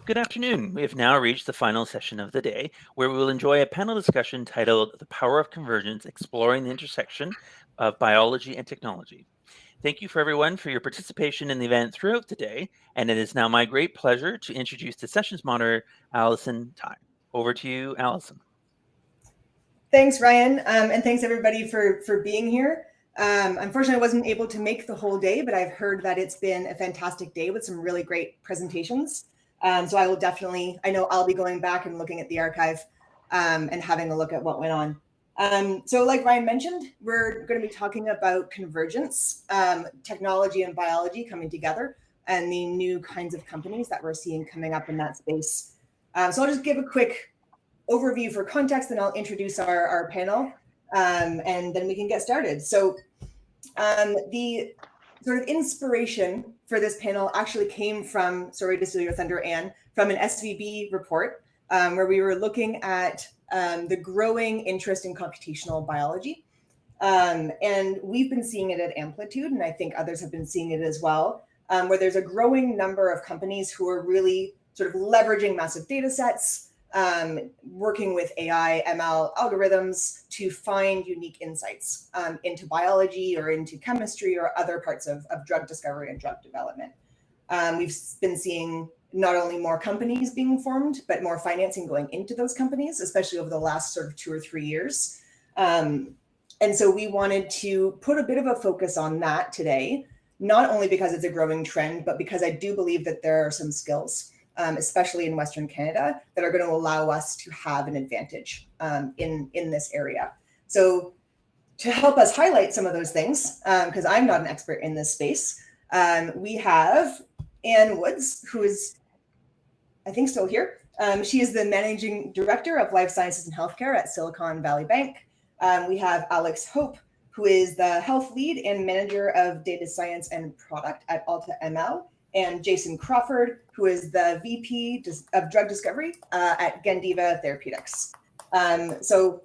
Good afternoon. We have now reached the final session of the day, where we will enjoy a panel discussion titled The Power of Convergence, Exploring the Intersection of Biology and Technology. Thank you for everyone for your participation in the event throughout the day, and it is now my great pleasure to introduce the session's moderator, Allison Tai. Over to you, Allison. Thanks, Ryan, and thanks everybody for being here. Unfortunately, I wasn't able to make the whole day, but I've heard that it's been a fantastic day with some really great presentations. So I will definitely, I know I'll be going back and looking at the archive and having a look at what went on. So like Ryan mentioned, we're going to be talking about convergence, technology and biology coming together, and the new kinds of companies that we're seeing coming up in that space. So I'll just give a quick overview for context, and I'll introduce our panel, and then we can get started. So the sort of inspiration for this panel actually came from, sorry to steal your thunder, Anne, from an SVB report where we were looking at the growing interest in computational biology. And we've been seeing it at Amplitude, and I think others have been seeing it as well, where there's a growing number of companies who are really sort of leveraging massive data sets, working with AI, ML algorithms to find unique insights into biology or into chemistry or other parts of drug discovery and drug development. We've been seeing not only more companies being formed, but more financing going into those companies, especially over the last sort of 2 or 3 years. And so we wanted to put a bit of a focus on that today, not only because it's a growing trend, but because I do believe that there are some skills, especially in Western Canada, that are going to allow us to have an advantage in this area. So to help us highlight some of those things, because I'm not an expert in this space, we have Anne Woods, who is, I think, still here. She is the Managing Director of Life Sciences and Healthcare at Silicon Valley Bank. We have Alex Hope, who is the Health Lead and Manager of Data Science and Product at AltaML, and Jason Crawford, who is the VP of Drug Discovery at Gandiva Therapeutics. So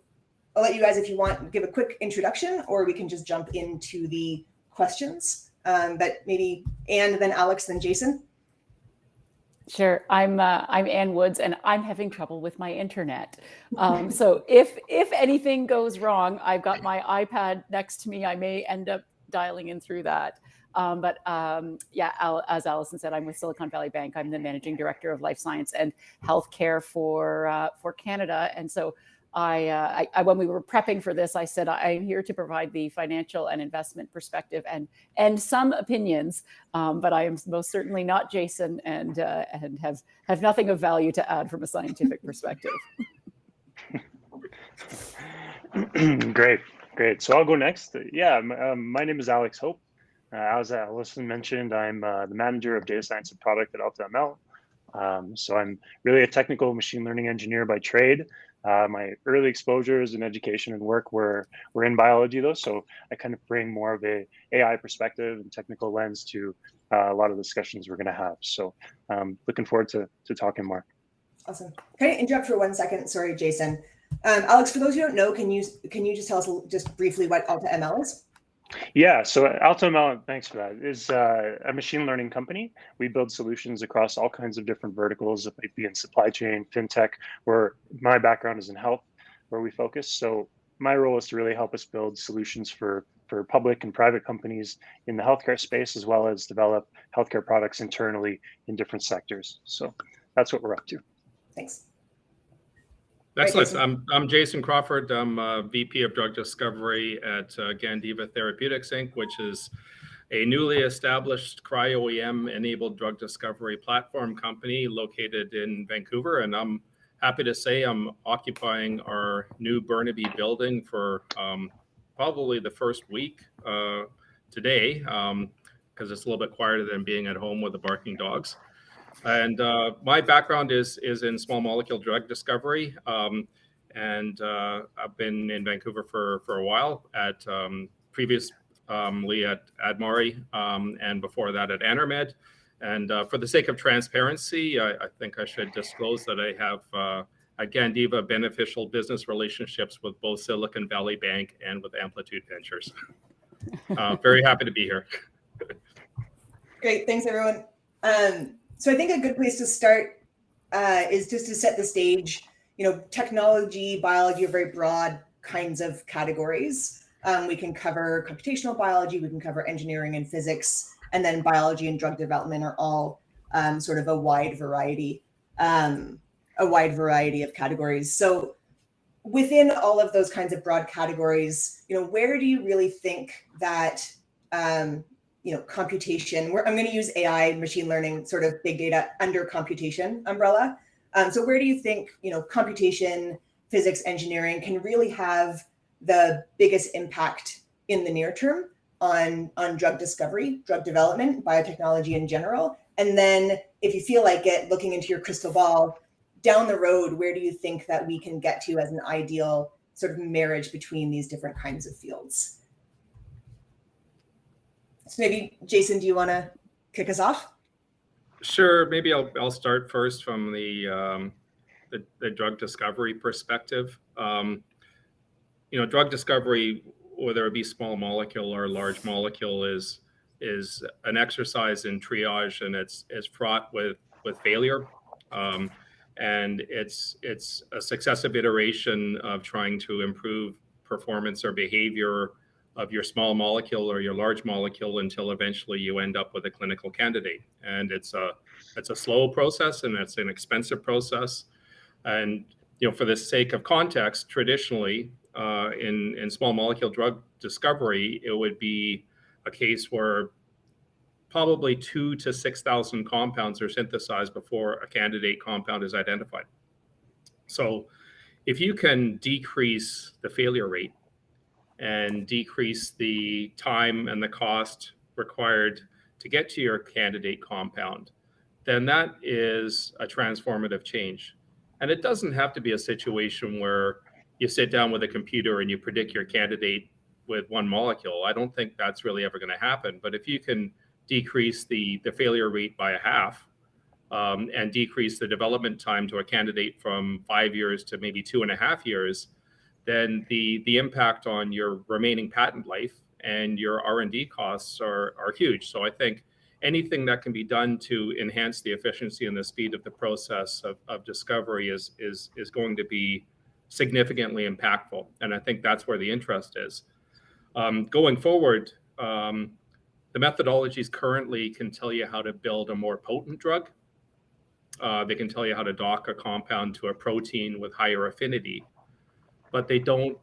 I'll let you guys, if you want, give a quick introduction, or we can just jump into the questions. But maybe Anne, then Alex, then Jason. Sure. I'm Anne Woods, and I'm having trouble with my internet. So if anything goes wrong, I've got my iPad next to me. I may end up dialing in through that. Yeah, as Allison said, I'm with Silicon Valley Bank. I'm the Managing Director of Life Science and Healthcare for Canada. And so I when we were prepping for this, I said, I'm here to provide the financial and investment perspective and some opinions, but I am most certainly not Jason and have nothing of value to add from a scientific perspective. Great. So I'll go next. Yeah, my name is Alex Hope. As Allison mentioned, I'm the Manager of Data Science and Product at AltaML. So I'm really a technical machine learning engineer by trade. My early exposures in education and work were in biology, though, so I kind of bring more of a AI perspective and technical lens to a lot of the discussions we're going to have. So looking forward to talking more. Awesome. Can I interrupt for 1 second? Sorry, Jason. Alex, for those who don't know, can you just tell us just briefly what AltaML is? Yeah, so AltaML, thanks for that, is a machine learning company. We build solutions across all kinds of different verticals. It might be in supply chain, fintech, where my background is in health, where we focus. So my role is to really help us build solutions for public and private companies in the healthcare space, as well as develop healthcare products internally in different sectors. So that's what we're up to. Thanks. Excellent. I'm Jason Crawford. I'm VP of Drug Discovery at Gandiva Therapeutics, Inc., which is a newly established cryo-EM-enabled drug discovery platform company located in Vancouver. And I'm happy to say I'm occupying our new Burnaby building for probably the first week today, because it's a little bit quieter than being at home with the barking dogs. And my background is in small molecule drug discovery, and I've been in Vancouver for a while at previously at Admari, and before that at Anermed. And for the sake of transparency, I think I should disclose that I have at Gandiva beneficial business relationships with both Silicon Valley Bank and with Amplitude Ventures. Very happy to be here. Great, thanks everyone. So I think a good place to start is just to set the stage. Technology, biology are very broad kinds of categories. We can cover computational biology, we can cover engineering and physics, and then biology and drug development are all sort of a wide variety of categories. So within all of those kinds of broad categories, where do you really think that computation, I'm going to use AI, machine learning, sort of big data under computation umbrella. So where do you think, computation, physics, engineering can really have the biggest impact in the near term on drug discovery, drug development, biotechnology in general? And then if you feel like it, looking into your crystal ball, down the road, where do you think that we can get to as an ideal sort of marriage between these different kinds of fields? So maybe, Jason, do you want to kick us off? Sure. Maybe I'll start first from the drug discovery perspective. Drug discovery, whether it be small molecule or large molecule, is an exercise in triage, and it's fraught with failure. And it's a successive iteration of trying to improve performance or behavior of your small molecule or your large molecule until eventually you end up with a clinical candidate. And it's a slow process, and it's an expensive process. And for the sake of context, traditionally in small molecule drug discovery, it would be a case where probably 2,000 to 6,000 compounds are synthesized before a candidate compound is identified. So if you can decrease the failure rate and decrease the time and the cost required to get to your candidate compound, then that is a transformative change. And it doesn't have to be a situation where you sit down with a computer and you predict your candidate with one molecule. I don't think that's really ever going to happen. But if you can decrease the failure rate by a half and decrease the development time to a candidate from 5 years to maybe 2.5 years, then the impact on your remaining patent life and your R&D costs are huge. So I think anything that can be done to enhance the efficiency and the speed of the process of discovery is going to be significantly impactful. And I think that's where the interest is. Going forward, the methodologies currently can tell you how to build a more potent drug. They can tell you how to dock a compound to a protein with higher affinity, but they don't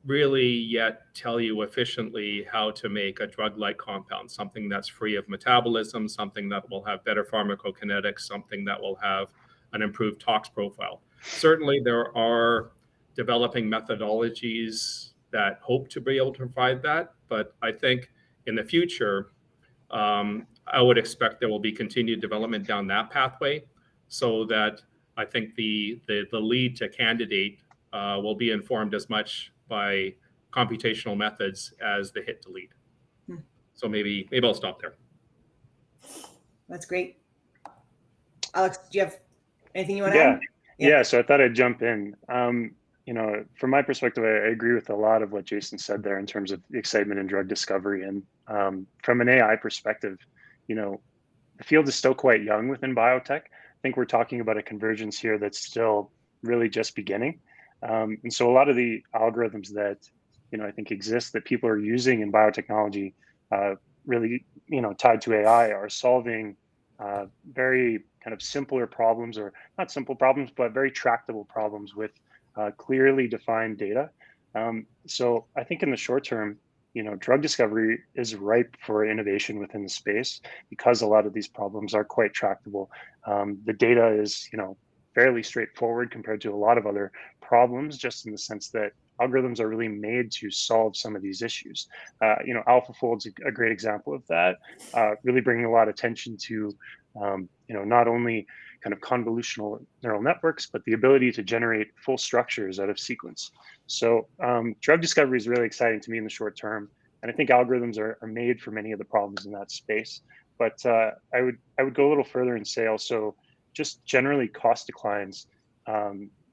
really yet tell you efficiently how to make a drug-like compound, something that's free of metabolism, something that will have better pharmacokinetics, something that will have an improved tox profile. Certainly, there are developing methodologies that hope to be able to provide that, but I think in the future, I would expect there will be continued development down that pathway, so that I think the lead to candidate will be informed as much by computational methods as the hit to lead. So maybe I'll stop there. That's great. Alex, do you have anything you want to add? Yeah. So I thought I'd jump in. From my perspective, I agree with a lot of what Jason said there in terms of the excitement in drug discovery. And from an AI perspective, the field is still quite young within biotech. I think we're talking about a convergence here that's still really just beginning. And so a lot of the algorithms that, I think exist that people are using in biotechnology, really, tied to AI, are solving very kind of simpler problems, or not simple problems, but very tractable problems with clearly defined data. So I think in the short term, drug discovery is ripe for innovation within the space because a lot of these problems are quite tractable. The data is, fairly straightforward compared to a lot of other problems, just in the sense that algorithms are really made to solve some of these issues. AlphaFold's a great example of that, really bringing a lot of attention to, not only kind of convolutional neural networks, but the ability to generate full structures out of sequence. So drug discovery is really exciting to me in the short term. And I think algorithms are made for many of the problems in that space. But I would go a little further and say also, just generally cost declines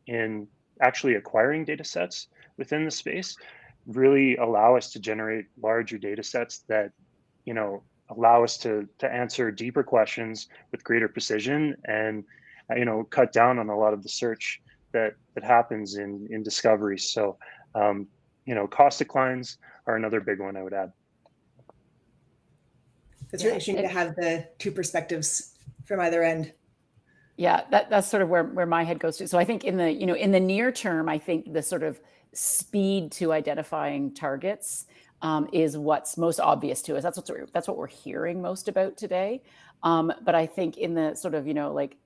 in actually acquiring data sets within the space really allow us to generate larger data sets that, allow us to answer deeper questions with greater precision and cut down on a lot of the search that happens in discovery. So, cost declines are another big one I would add. It's really interesting to have the two perspectives from either end. Yeah, that's sort of where my head goes to. So I think in the near term, I think the sort of speed to identifying targets is what's most obvious to us. That's what we're hearing most about today. But I think in the sort of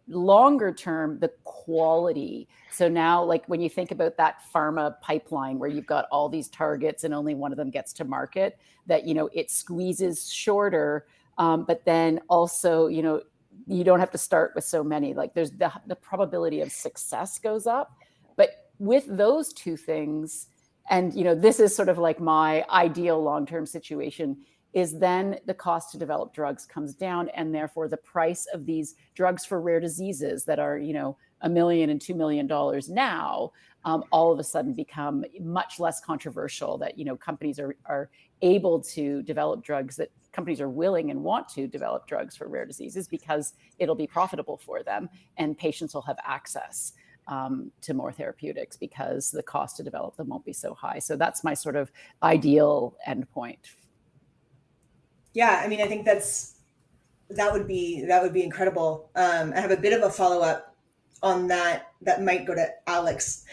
longer term, the quality. So now, like when you think about that pharma pipeline where you've got all these targets and only one of them gets to market, that it squeezes shorter. But then also you don't have to start with so many. Like there's the probability of success goes up. But with those two things, and this is sort of like my ideal long-term situation, is then the cost to develop drugs comes down, and therefore the price of these drugs for rare diseases that are $1 million and $2 million now, all of a sudden become much less controversial. That companies are able to develop drugs, that companies are willing and want to develop drugs for rare diseases because it'll be profitable for them, and patients will have access to more therapeutics because the cost to develop them won't be so high. So that's my sort of ideal endpoint. Yeah, I mean, I think that would be incredible. I have a bit of a follow-up on that might go to Alex.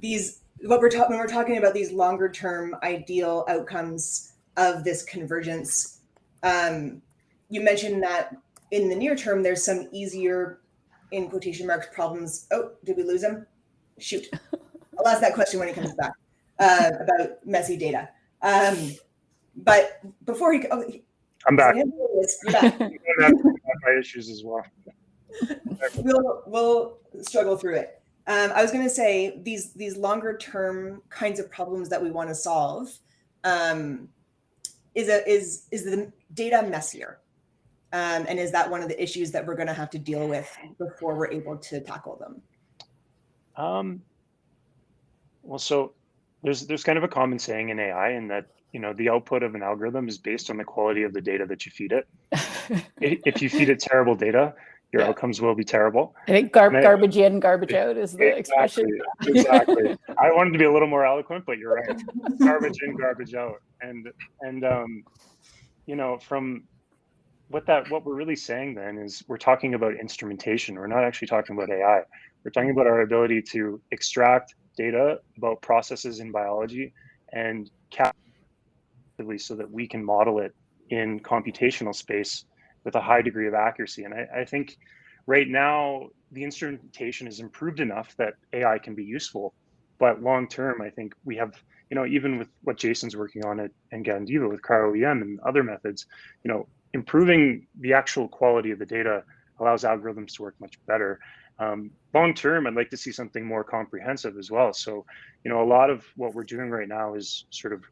When we're talking about these longer term ideal outcomes of this convergence, you mentioned that in the near term there's some easier, in quotation marks, problems. Oh, did we lose him? Shoot. I'll ask that question when he comes back about messy data. But before I'm back. You're back. My issues as well. We'll struggle through it. I was going to say these longer term kinds of problems that we want to solve. Is the data messier? And is that one of the issues that we're going to have to deal with before we're able to tackle them? Well, so there's kind of a common saying in AI, in that the output of an algorithm is based on the quality of the data that you feed it. If you feed it terrible data, your outcomes will be terrible. I think garbage in, garbage out is the expression. Exactly. I wanted to be a little more eloquent, but you're right. Garbage in, garbage out. And from what we're really saying then is we're talking about instrumentation. We're not actually talking about AI. We're talking about our ability to extract data about processes in biology and capture so that we can model it in computational space with a high degree of accuracy. And I think right now the instrumentation is improved enough that AI can be useful, but long term, I think we have, even with what Jason's working on at Gandiva with cryo-EM and other methods, improving the actual quality of the data allows algorithms to work much better. Long term, I'd like to see something more comprehensive as well. So, a lot of what we're doing right now is sort of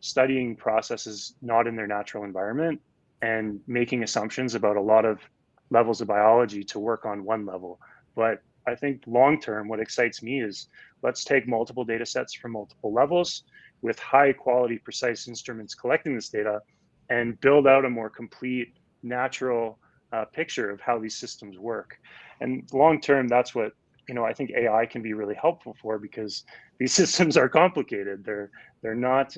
studying processes not in their natural environment and making assumptions about a lot of levels of biology to work on one level. But I think long term, what excites me is let's take multiple data sets from multiple levels with high quality, precise instruments collecting this data and build out a more complete, natural picture of how these systems work. And long term, that's what I think AI can be really helpful for, because these systems are complicated. They're not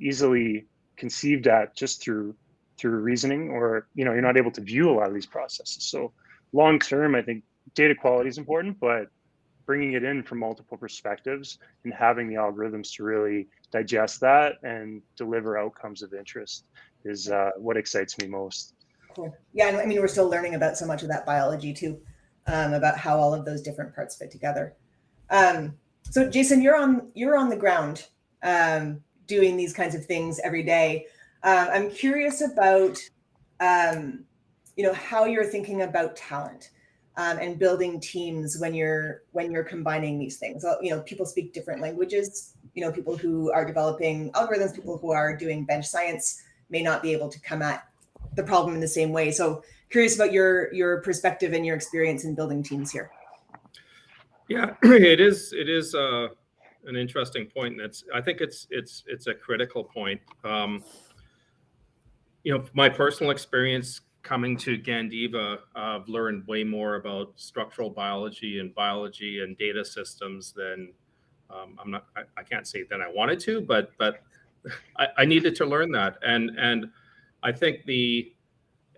easily conceived at just through reasoning, or you're not able to view a lot of these processes. So long term, I think data quality is important, but bringing it in from multiple perspectives and having the algorithms to really digest that and deliver outcomes of interest is what excites me most. Cool. Yeah, and I mean, we're still learning about so much of that biology too, about how all of those different parts fit together. So Jason, you're on the ground doing these kinds of things every day. I'm curious about how you're thinking about talent and building teams when you're combining these things. People speak different languages. People who are developing algorithms, people who are doing bench science may not be able to come at the problem in the same way. So curious about your perspective and your experience in building teams here. Yeah, it is an interesting point, and I think it's a critical point. My personal experience coming to Gandiva, I've learned way more about structural biology and data systems than I can't say that I wanted to, but I needed to learn that. And I think the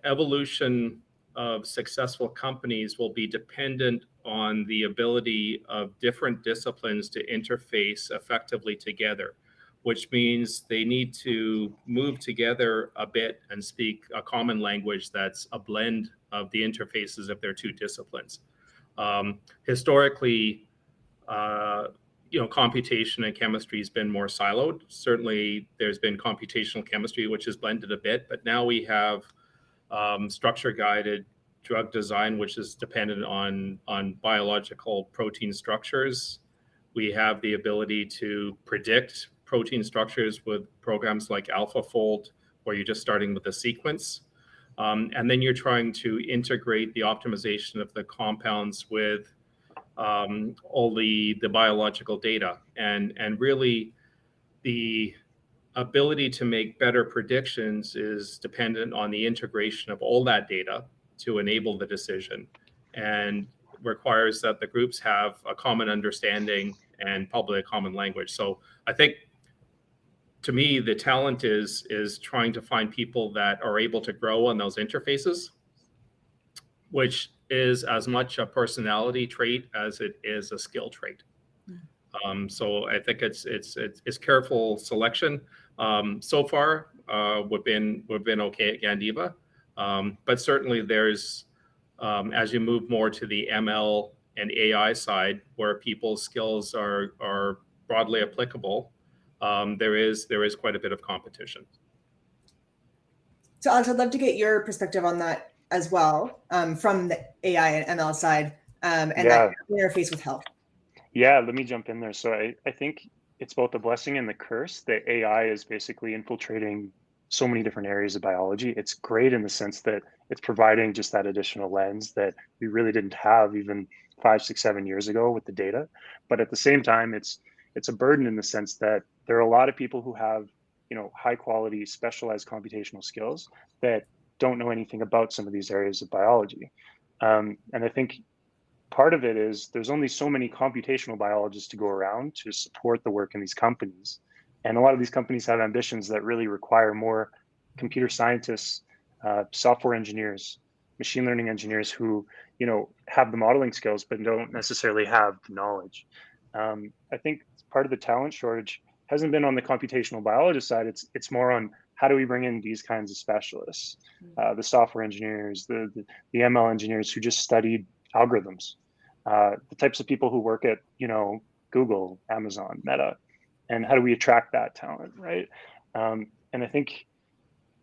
evolution of successful companies will be dependent on the ability of different disciplines to interface effectively together, which means they need to move together a bit and speak a common language that's a blend of the interfaces of their two disciplines. Historically, computation and chemistry has been more siloed. Certainly, there's been computational chemistry, which is blended a bit, but now we have structure-guided drug design, which is dependent on biological protein structures. We have the ability to predict protein structures with programs like AlphaFold, where you're just starting with a sequence. And then you're trying to integrate the optimization of the compounds with all the biological data. And really, the ability to make better predictions is dependent on the integration of all that data to enable the decision, and requires that the groups have a common understanding and probably a common language. So I think, to me, the talent is trying to find people that are able to grow on those interfaces, which is as much a personality trait as it is a skill trait. So I think it's careful selection. So far, we've been okay at Gandiva, but certainly there's as you move more to the ML and AI side, where people's skills are broadly applicable, there is quite a bit of competition. So Alex, I'd love to get your perspective on that as well, from the AI and ML side, and that interface with health. Yeah, let me jump in there. So I think it's both a blessing and the curse that AI is basically infiltrating so many different areas of biology. It's great in the sense that it's providing just that additional lens that we really didn't have even 5, 6, 7 years ago with the data. But at the same time, it's a burden in the sense that there are a lot of people who have, high quality, specialized computational skills that don't know anything about some of these areas of biology. And I think part of it is there's only so many computational biologists to go around to support the work in these companies. And a lot of these companies have ambitions that really require more computer scientists, software engineers, machine learning engineers who, have the modeling skills, but don't necessarily have the knowledge. I think part of the talent shortage hasn't been on the computational biologist side. It's more on how do we bring in these kinds of specialists, the software engineers, the ML engineers who just studied algorithms, the types of people who work at, Google, Amazon, Meta, and how do we attract that talent, right? And I think,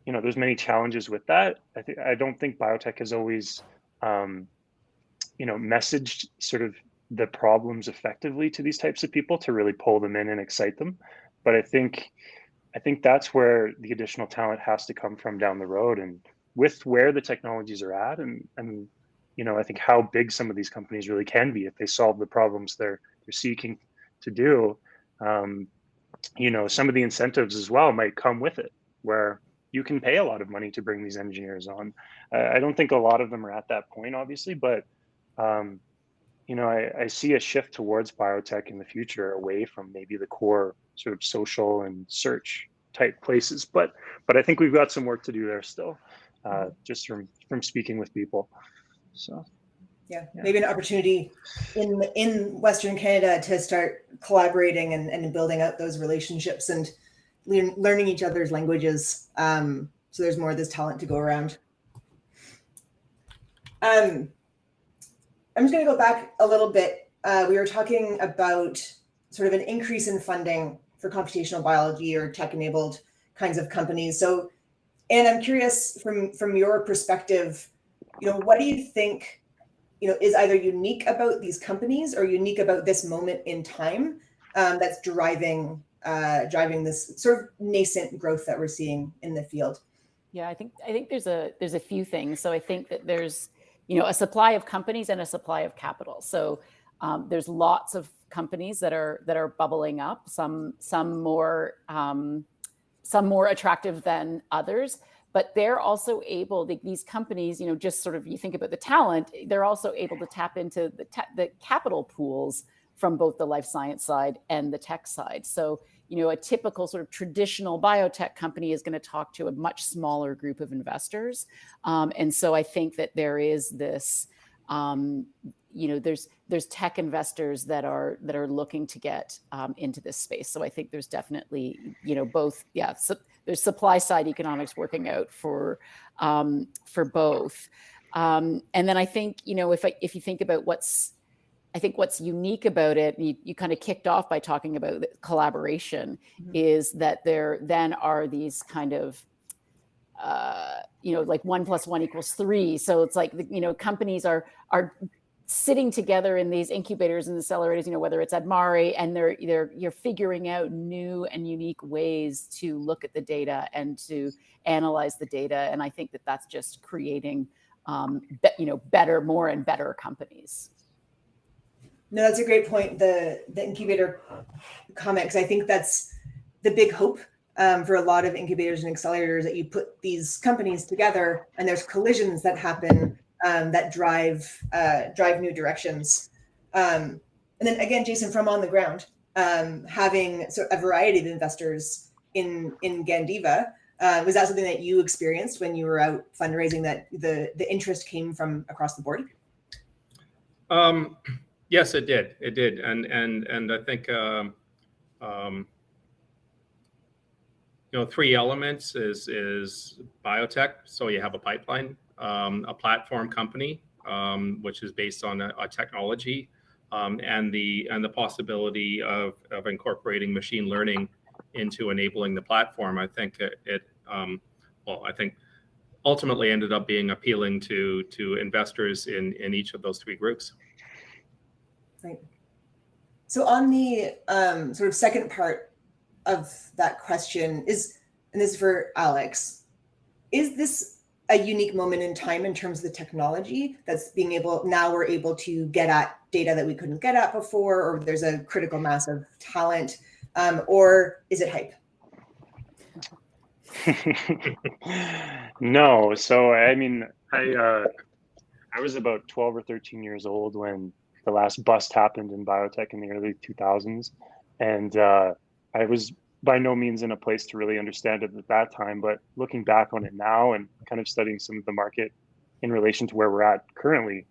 there's many challenges with that. I don't think biotech has always, messaged sort of the problems effectively to these types of people to really pull them in and excite them. But I think that's where the additional talent has to come from down the road, and with where the technologies are at, and I think how big some of these companies really can be if they solve the problems they're seeking to do. Some of the incentives as well might come with it, where you can pay a lot of money to bring these engineers on. I don't think a lot of them are at that point, obviously, but I see a shift towards biotech in the future, away from maybe the core sort of social and search type places. But I think we've got some work to do there still, just from speaking with people. So yeah, maybe an opportunity in Western Canada to start collaborating and building out those relationships and learning each other's languages. So there's more of this talent to go around. I'm just going to go back a little bit. We were talking about sort of an increase in funding for computational biology or tech-enabled kinds of companies. So, Anne, I'm curious from your perspective, what do you think, is either unique about these companies or unique about this moment in time that's driving this sort of nascent growth that we're seeing in the field? Yeah, I think there's a few things. So I think that there's a supply of companies and a supply of capital. So there's lots of companies that are bubbling up. Some more attractive than others. but they're also able, these companies, just sort of, you think about the talent, they're also able to tap into the capital pools from both the life science side and the tech side. So, a typical sort of traditional biotech company is going to talk to a much smaller group of investors. And so I think that there is this, there's tech investors that are looking to get into this space. So I think there's definitely, both, so there's supply side economics working out for both. And then I think, if you think about what's unique about it, you kind of kicked off by talking about collaboration, is that there then are these kind of, like 1 + 1 = 3. So it's like, companies are sitting together in these incubators and accelerators, whether it's at Mari, and you're figuring out new and unique ways to look at the data and to analyze the data. And I think that that's just creating, better, more and better companies. No, that's a great point. The incubator comment, because I think that's the big hope for a lot of incubators and accelerators, that you put these companies together and there's collisions that happen that drive new directions. And then again, Jason, from on the ground, having a variety of investors in Gandiva, was that something that you experienced when you were out fundraising, that the interest came from across the board? Yes, it did. It did, and I think three elements is biotech. So you have a pipeline, a platform company, which is based on a technology, and the possibility of incorporating machine learning into enabling the platform. I think I think ultimately ended up being appealing to investors in each of those three groups. Right. So on the sort of second part of that question and this is for Alex, is this a unique moment in time in terms of the technology that's now we're able to get at data that we couldn't get at before, or there's a critical mass of talent, or is it hype? No. So, I mean, I was about 12 or 13 years old when the last bust happened in biotech in the early 2000s. And I was by no means in a place to really understand it at that time. But looking back on it now and kind of studying some of the market in relation to where we're at currently,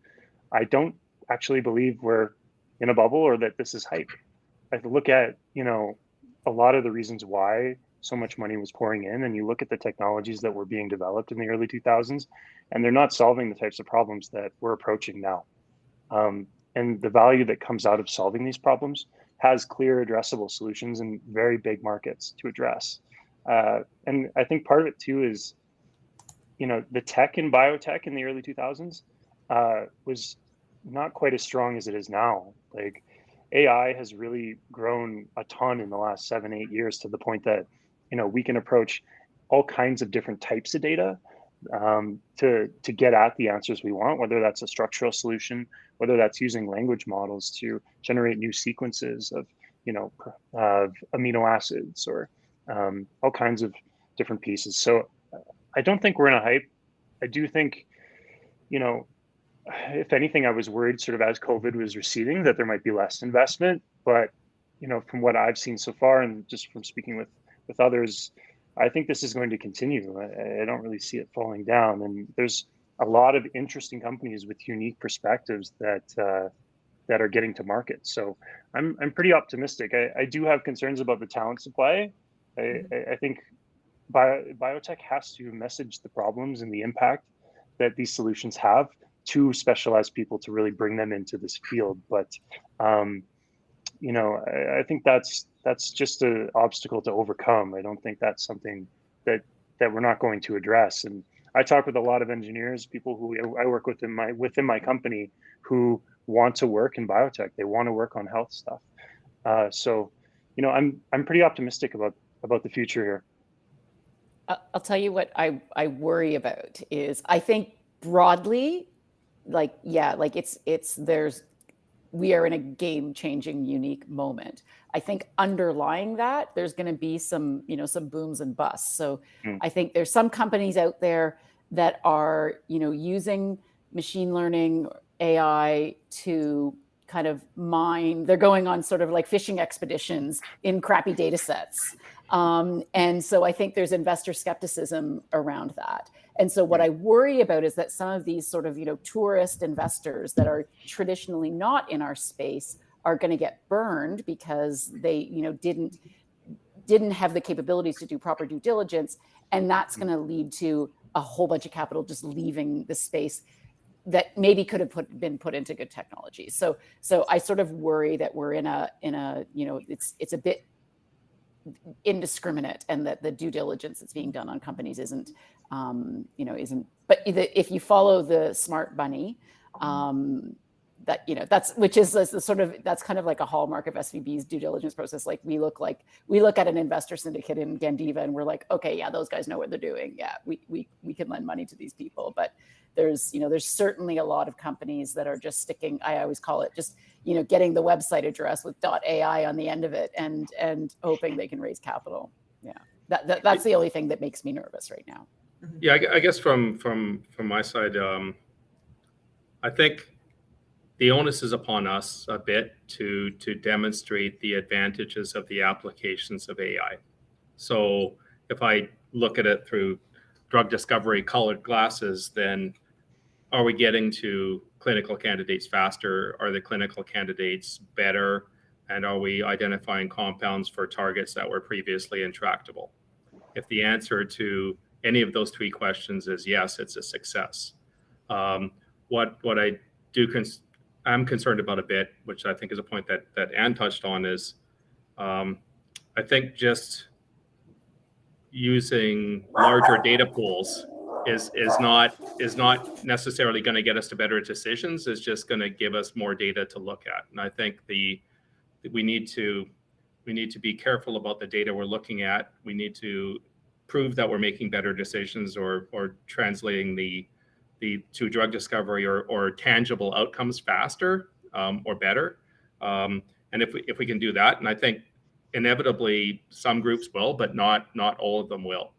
I don't actually believe we're in a bubble or that this is hype. I look at, a lot of the reasons why so much money was pouring in, and you look at the technologies that were being developed in the early 2000s, and they're not solving the types of problems that we're approaching now. And the value that comes out of solving these problems has clear addressable solutions in very big markets to address. And I think part of it too is, the tech in biotech in the early 2000s was not quite as strong as it is now. Like, AI has really grown a ton in the last 7-8 years, to the point that, we can approach all kinds of different types of data to get at the answers we want, whether that's a structural solution, whether that's using language models to generate new sequences of, of amino acids, or all kinds of different pieces. So I don't think we're in a hype. I do think, if anything, I was worried sort of as COVID was receding that there might be less investment. But, from what I've seen so far, and just from speaking with others, I think this is going to continue. I don't really see it falling down. And there's a lot of interesting companies with unique perspectives that are getting to market. So I'm pretty optimistic. I do have concerns about the talent supply. I think biotech has to message the problems and the impact that these solutions have to specialized people to really bring them into this field. But I think that's just an obstacle to overcome. I don't think that's something that we're not going to address. And I talk with a lot of engineers, people who I work with within my company, who want to work in biotech. They want to work on health stuff. So, I'm pretty optimistic about the future here. I'll tell you what I worry about is, I think broadly, there's we are in a game-changing, unique moment. I think underlying that, there's going to be some, some booms and busts. So I think there's some companies out there that are, using machine learning, AI to kind of mine. They're going on sort of like fishing expeditions in crappy data sets. And so I think there's investor skepticism around that. And so what I worry about is that some of these sort of, tourist investors that are traditionally not in our space are going to get burned because they, didn't have the capabilities to do proper due diligence. And that's going to lead to a whole bunch of capital just leaving the space that maybe could have been put into good technology. So I sort of worry that we're in a it's a bit indiscriminate, and that the due diligence that's being done on companies isn't. But if you follow the smart bunny, that's kind of like a hallmark of SVB's due diligence process. Like we look at an investor syndicate in Gandiva, and we're like, okay, yeah, those guys know what they're doing. Yeah, we can lend money to these people, but there's certainly a lot of companies that are just sticking. I always call it just getting the website address with .ai on the end of it and hoping they can raise capital. Yeah, that's the only thing that makes me nervous right now. Yeah, I guess from my side, I think the onus is upon us a bit to demonstrate the advantages of the applications of AI. So if I look at it through drug discovery colored glasses, then are we getting to clinical candidates faster? Are the clinical candidates better? And are we identifying compounds for targets that were previously intractable? If the answer to any of those three questions is yes, it's a success. What I'm concerned about a bit, which I think is a point that Anne touched on, is I think just using larger data pools is not necessarily going to get us to better decisions. It's just going to give us more data to look at. And I think we need to be careful about the data we're looking at. We need to prove that we're making better decisions or translating the to drug discovery or tangible outcomes faster or better. And if we can do that, and I think inevitably some groups will, but not all of them will.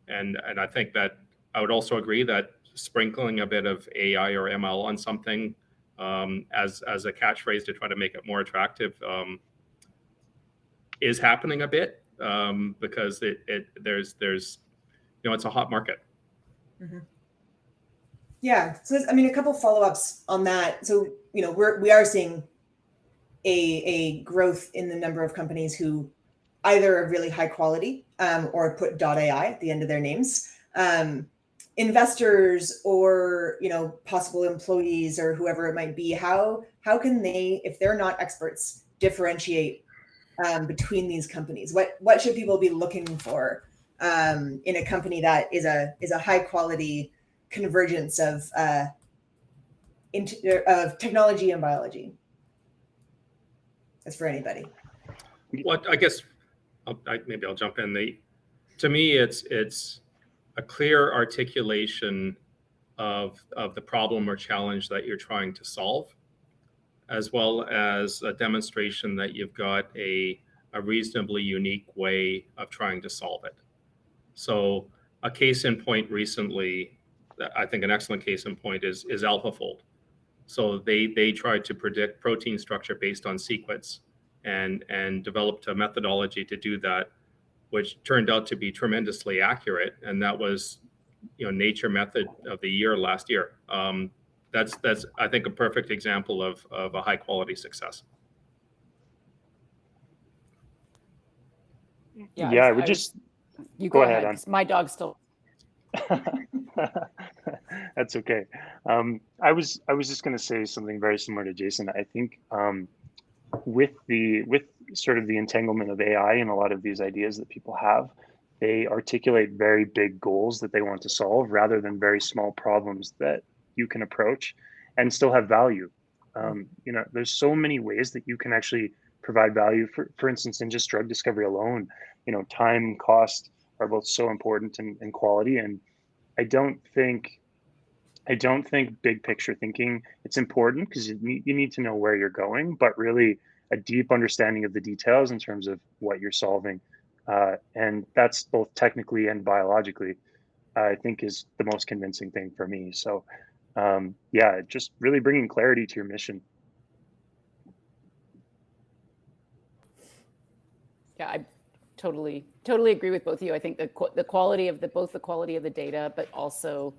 And I think that I would also agree that sprinkling a bit of AI or ML on something as a catchphrase to try to make it more attractive is happening a bit because there's it's a hot market. Mm-hmm. Yeah. So a couple follow-ups on that. So we are seeing a growth in the number of companies who either are really high quality or put .ai at the end of their names. Investors or possible employees or whoever it might be, how can they, if they're not experts, differentiate between these companies? What should people be looking for in a company that is a high quality convergence of technology and biology? That's for anybody. Well, I guess maybe I'll jump in. To me, it's a clear articulation of the problem or challenge that you're trying to solve, as well as a demonstration that you've got a reasonably unique way of trying to solve it. So a case in point recently, I think an excellent case in point is AlphaFold. So they tried to predict protein structure based on sequence and developed a methodology to do that, which turned out to be tremendously accurate. And that was, Nature Method of the Year last year. That's I think a perfect example of a high quality success. Yeah, I would just you go ahead. My dog's still. That's okay. I was just going to say something very similar to Jason. I think with sort of the entanglement of AI and a lot of these ideas that people have, they articulate very big goals that they want to solve rather than very small problems that you can approach and still have value. There's so many ways that you can actually provide value. For instance, in just drug discovery alone, time, cost are both so important and quality. And I don't think I don't think big picture thinking, it's important because you need to know where you're going, but really a deep understanding of the details in terms of what you're solving. And that's both technically and biologically, I think is the most convincing thing for me. So yeah, just really bringing clarity to your mission. Yeah, I totally agree with both of you. I think the quality of both the quality of the data, but also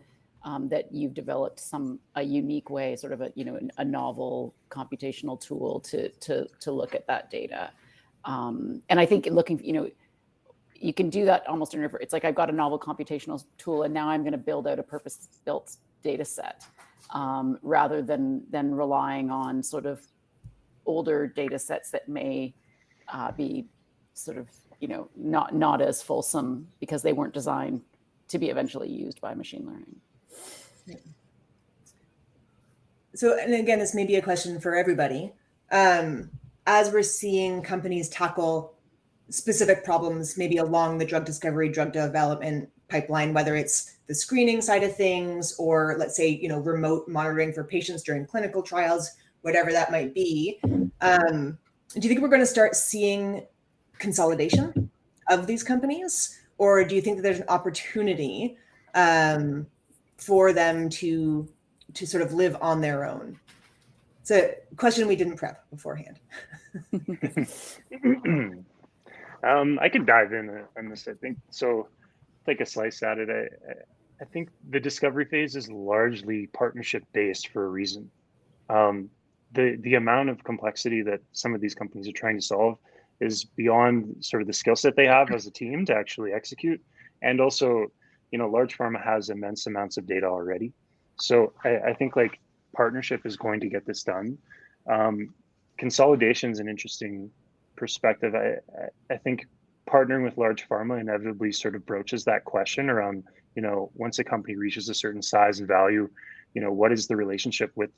that you've developed a unique way, sort of a novel computational tool to look at that data. And I think looking, you can do that almost in reverse. It's like I've got a novel computational tool, and now I'm going to build out a purpose-built data set, rather than relying on sort of older data sets that may be sort of not as fulsome because they weren't designed to be eventually used by machine learning. So, and again, this may be a question for everybody. As we're seeing companies tackle specific problems, maybe along the drug discovery, drug development pipeline, whether it's the screening side of things, or let's say, remote monitoring for patients during clinical trials, whatever that might be. Do you think we're going to start seeing consolidation of these companies, or do you think that there's an opportunity for them to sort of live on their own? It's a question we didn't prep beforehand. I could dive in on this, I think. So take a slice at it. I think the discovery phase is largely partnership based for a reason. The amount of complexity that some of these companies are trying to solve is beyond sort of the skill set they have as a team to actually execute. And also, large pharma has immense amounts of data already. So I think like partnership is going to get this done. Consolidation is an interesting perspective. I think partnering with large pharma inevitably sort of broaches that question around, once a company reaches a certain size and value, what is the relationship with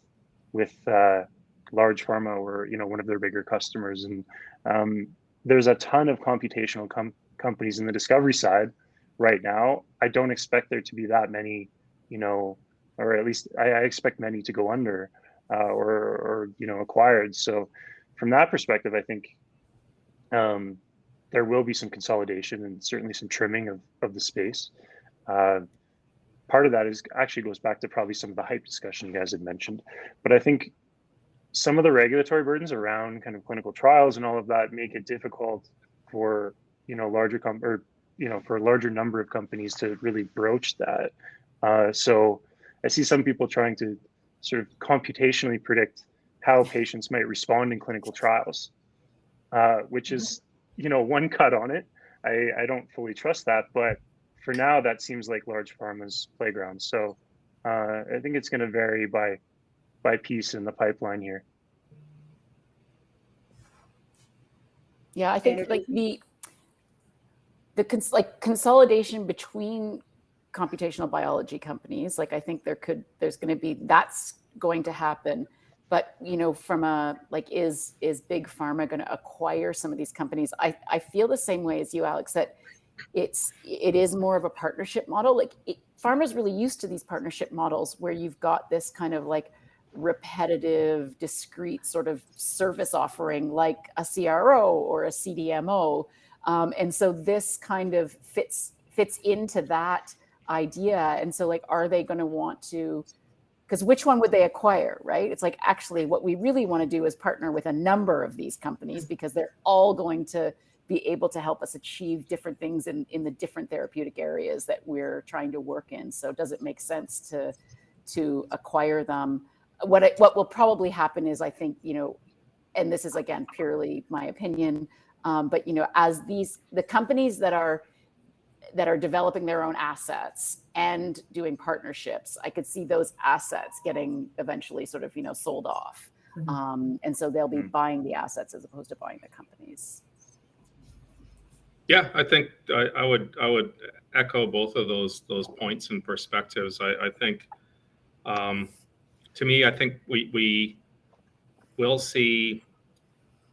large pharma or one of their bigger customers? And there's a ton of computational companies in the discovery side right now. I don't expect there to be that many, or at least I expect many to go under or acquired. So from that perspective, I think there will be some consolidation and certainly some trimming of the space. Part of that actually goes back to probably some of the hype discussion you guys had mentioned, but I think some of the regulatory burdens around kind of clinical trials and all of that make it difficult for for a larger number of companies to really broach that. So I see some people trying to sort of computationally predict how patients might respond in clinical trials, which is one cut on it. I don't fully trust that, but for now that seems like large pharma's playground. So I think it's going to vary by piece in the pipeline here. Yeah, I think like the consolidation between computational biology companies, like I think that's going to happen. But from is big pharma going to acquire some of these companies? I feel the same way as you, Alex, that it is more of a partnership model. Pharma's really used to these partnership models where you've got this kind of like repetitive, discrete sort of service offering like a CRO or a CDMO. And so this kind of fits into that idea. And so are they going to want to, because which one would they acquire, right? It's like, actually, what we really want to do is partner with a number of these companies because they're all going to be able to help us achieve different things in the different therapeutic areas that we're trying to work in. So does it make sense to acquire them? What will probably happen is, I think, and this is again purely my opinion, but as the companies that are developing their own assets and doing partnerships, I could see those assets getting eventually sort of sold off, and so they'll be buying the assets as opposed to buying the companies. Yeah, I think I would echo both of those points and perspectives. I think, to me, I think we will see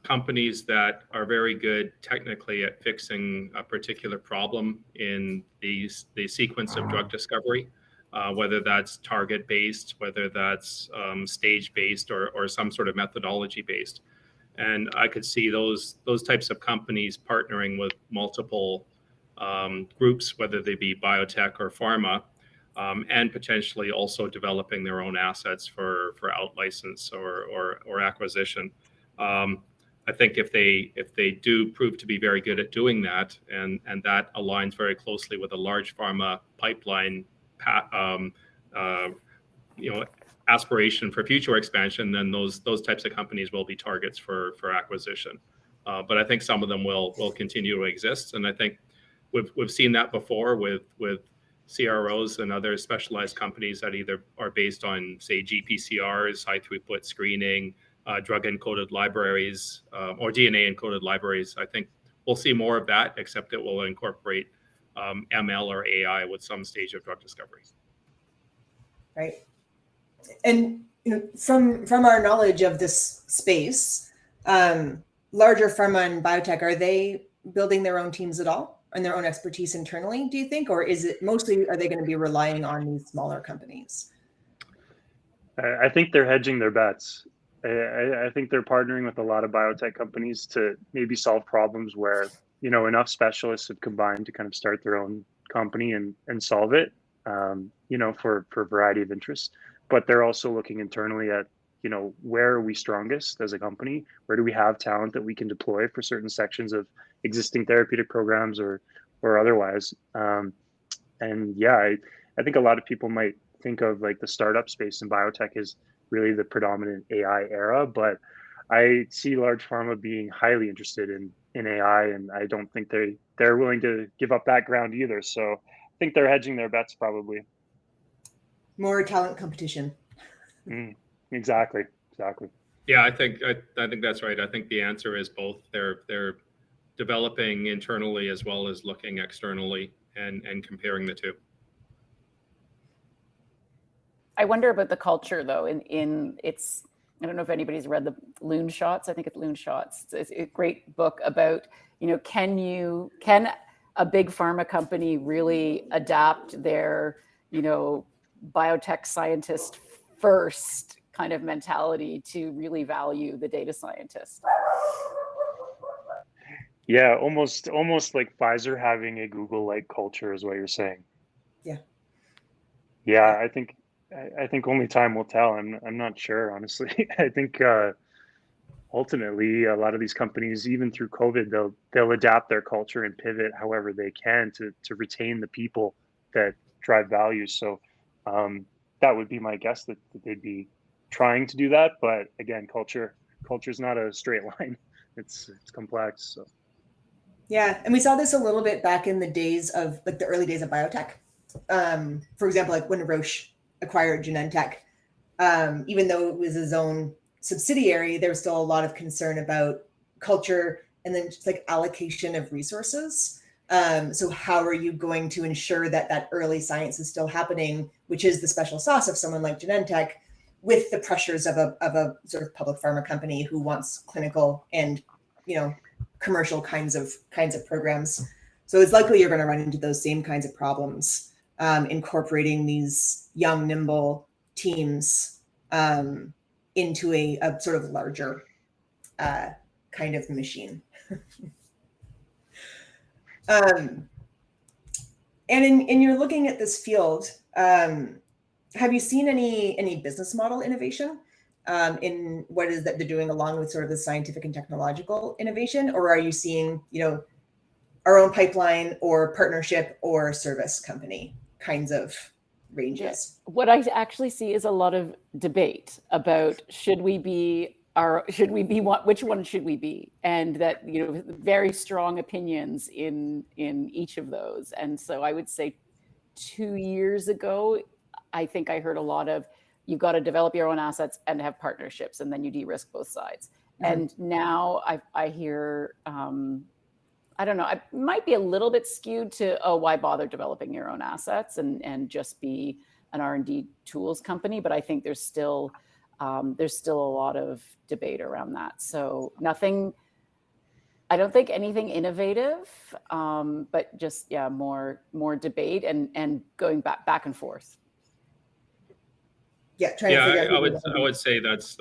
companies that are very good technically at fixing a particular problem in the sequence of drug discovery. whether that's target-based, whether that's stage-based, or some sort of methodology-based. And I could see those types of companies partnering with multiple groups, whether they be biotech or pharma, and potentially also developing their own assets for out license or acquisition. I think if they do prove to be very good at doing that, and that aligns very closely with a large pharma pipeline, aspiration for future expansion, then those types of companies will be targets for acquisition. But I think some of them will continue to exist, and I think we've seen that before with CROs and other specialized companies that either are based on, say, GPCRs, high throughput screening, drug encoded libraries, or DNA encoded libraries. I think we'll see more of that, except it will incorporate ML or AI with some stage of drug discovery. Right. And from our knowledge of this space, larger pharma and biotech, are they building their own teams at all and their own expertise internally, do you think? Or is it mostly, are they going to be relying on these smaller companies? I think they're hedging their bets. I think they're partnering with a lot of biotech companies to maybe solve problems where, enough specialists have combined to kind of start their own company and solve it, for a variety of interests. But they're also looking internally at, where are we strongest as a company? Where do we have talent that we can deploy for certain sections of existing therapeutic programs or otherwise? And yeah, I think a lot of people might think of like the startup space in biotech as really the predominant AI era, but I see large pharma being highly interested in AI, and I don't think they're willing to give up that ground either. So I think they're hedging their bets probably. More talent competition. Exactly. Yeah, I think that's right. I think the answer is both. They're developing internally as well as looking externally and comparing the two. I wonder about the culture, though. It's, I don't know if anybody's read the Loon Shots. I think it's Loon Shots. It's a great book about, can a big pharma company really adapt their, biotech scientist first kind of mentality to really value the data scientist? Yeah, almost like Pfizer having a Google-like culture is what you're saying. Yeah, I think only time will tell. I'm not sure, honestly. I think ultimately a lot of these companies, even through COVID, they'll adapt their culture and pivot however they can to retain the people that drive value. So that would be my guess, that they'd be trying to do that. But again, culture is not a straight line. It's complex. So. Yeah, and we saw this a little bit back in the days of like the early days of biotech. For example, like when Roche acquired Genentech, even though it was his own subsidiary, there was still a lot of concern about culture and then just like allocation of resources. So how are you going to ensure that early science is still happening, which is the special sauce of someone like Genentech, with the pressures of a sort of public pharma company who wants clinical and commercial kinds of programs. So it's likely you're going to run into those same kinds of problems, incorporating these young, nimble teams into a sort of larger kind of machine. And in you're looking at this field, have you seen any business model innovation in what is that they're doing along with sort of the scientific and technological innovation, or are you seeing our own pipeline or partnership or service company kinds of ranges? What I actually see is a lot of debate about which one should we be, and that very strong opinions in each of those. And so I would say 2 years ago, I think I heard a lot of, you've got to develop your own assets and have partnerships, and then you de-risk both sides. Mm-hmm. And now I hear, I don't know, I might be a little bit skewed to, why bother developing your own assets and just be an R&D tools company? But I think there's still a lot of debate around that. So I don't think anything innovative, but just, more debate and going back and forth. Yeah, trying to figure out. I would say that's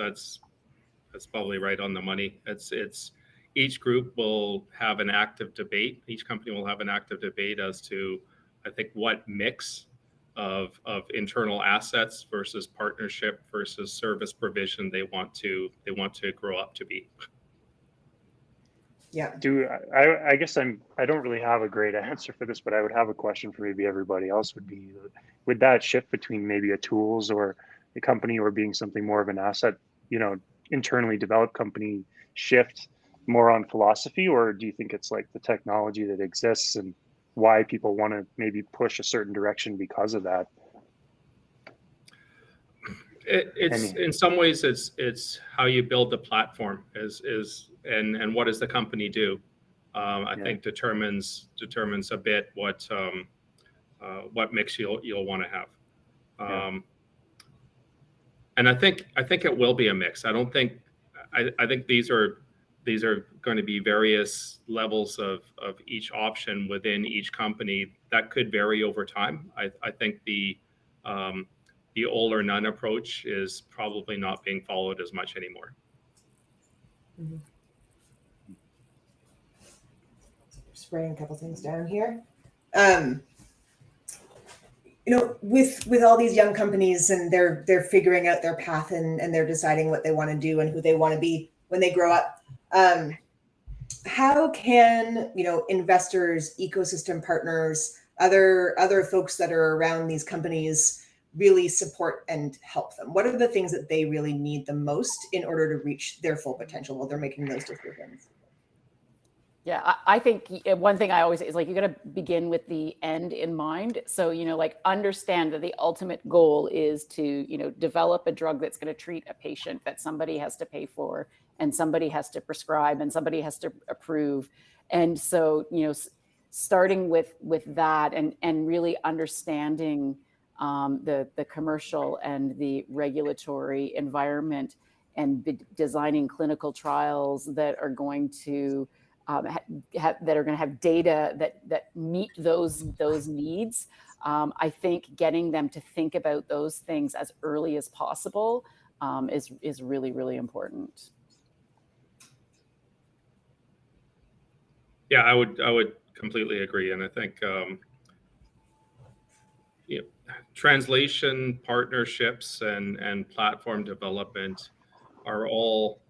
probably right on the money. It's each group will have an active debate. Each company will have an active debate as to, I think, what mix of internal assets versus partnership versus service provision they want to grow up to be. Yeah. I guess I don't really have a great answer for this, but I would have a question for maybe everybody else. Would that shift between maybe a tools or a company or being something more of an asset, internally developed company shift more on philosophy, or do you think it's like the technology that exists and why people want to maybe push a certain direction because of that? It's in some ways it's how you build the platform and what does the company do. I think determines a bit what mix you'll want to have. And I think it will be a mix. I think these are going to be various levels of each option within each company that could vary over time. I think the all or none approach is probably not being followed as much anymore. Mm-hmm. Just writing a couple things down here. With all these young companies and they're figuring out their path and they're deciding what they want to do and who they want to be when they grow up. How can investors, ecosystem partners, other folks that are around these companies really support and help them? What are the things that they really need the most in order to reach their full potential while they're making those decisions? Yeah, I think one thing I always say is you got to begin with the end in mind. So, understand that the ultimate goal is to, develop a drug that's going to treat a patient that somebody has to pay for and somebody has to prescribe and somebody has to approve. And so, starting with that and really understanding the commercial and the regulatory environment and designing clinical trials that are going to have data that meet those needs. I think getting them to think about those things as early as possible is really, really important. Yeah, I would completely agree, and I think translation, partnerships, and platform development are all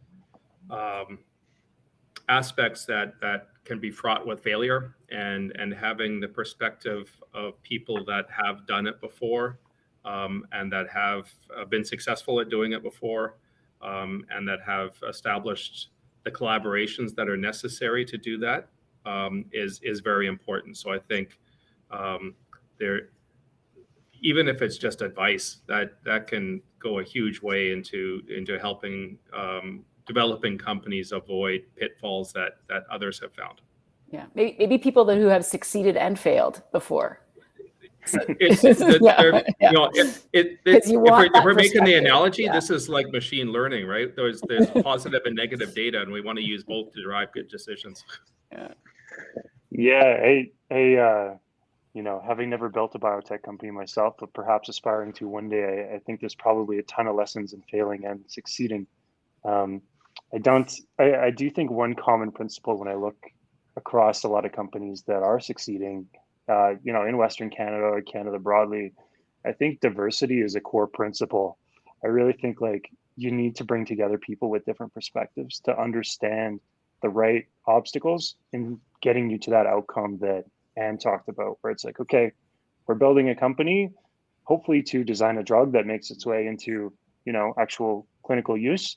aspects that can be fraught with failure, and having the perspective of people that have done it before and that have been successful at doing it before and that have established the collaborations that are necessary to do that is very important. So I think even if it's just advice, that can go a huge way into helping developing companies avoid pitfalls that others have found. Yeah, maybe people who have succeeded and failed before. If we're making the analogy, this is like machine learning, right? There's positive and negative data, and we want to use both to derive good decisions. Having never built a biotech company myself, but perhaps aspiring to one day, I think there's probably a ton of lessons in failing and succeeding. I do think one common principle when I look across a lot of companies that are succeeding, in Western Canada or Canada broadly, I think diversity is a core principle. I really think you need to bring together people with different perspectives to understand the right obstacles in getting you to that outcome that Anne talked about, where it's okay, we're building a company, hopefully to design a drug that makes its way into, actual clinical use.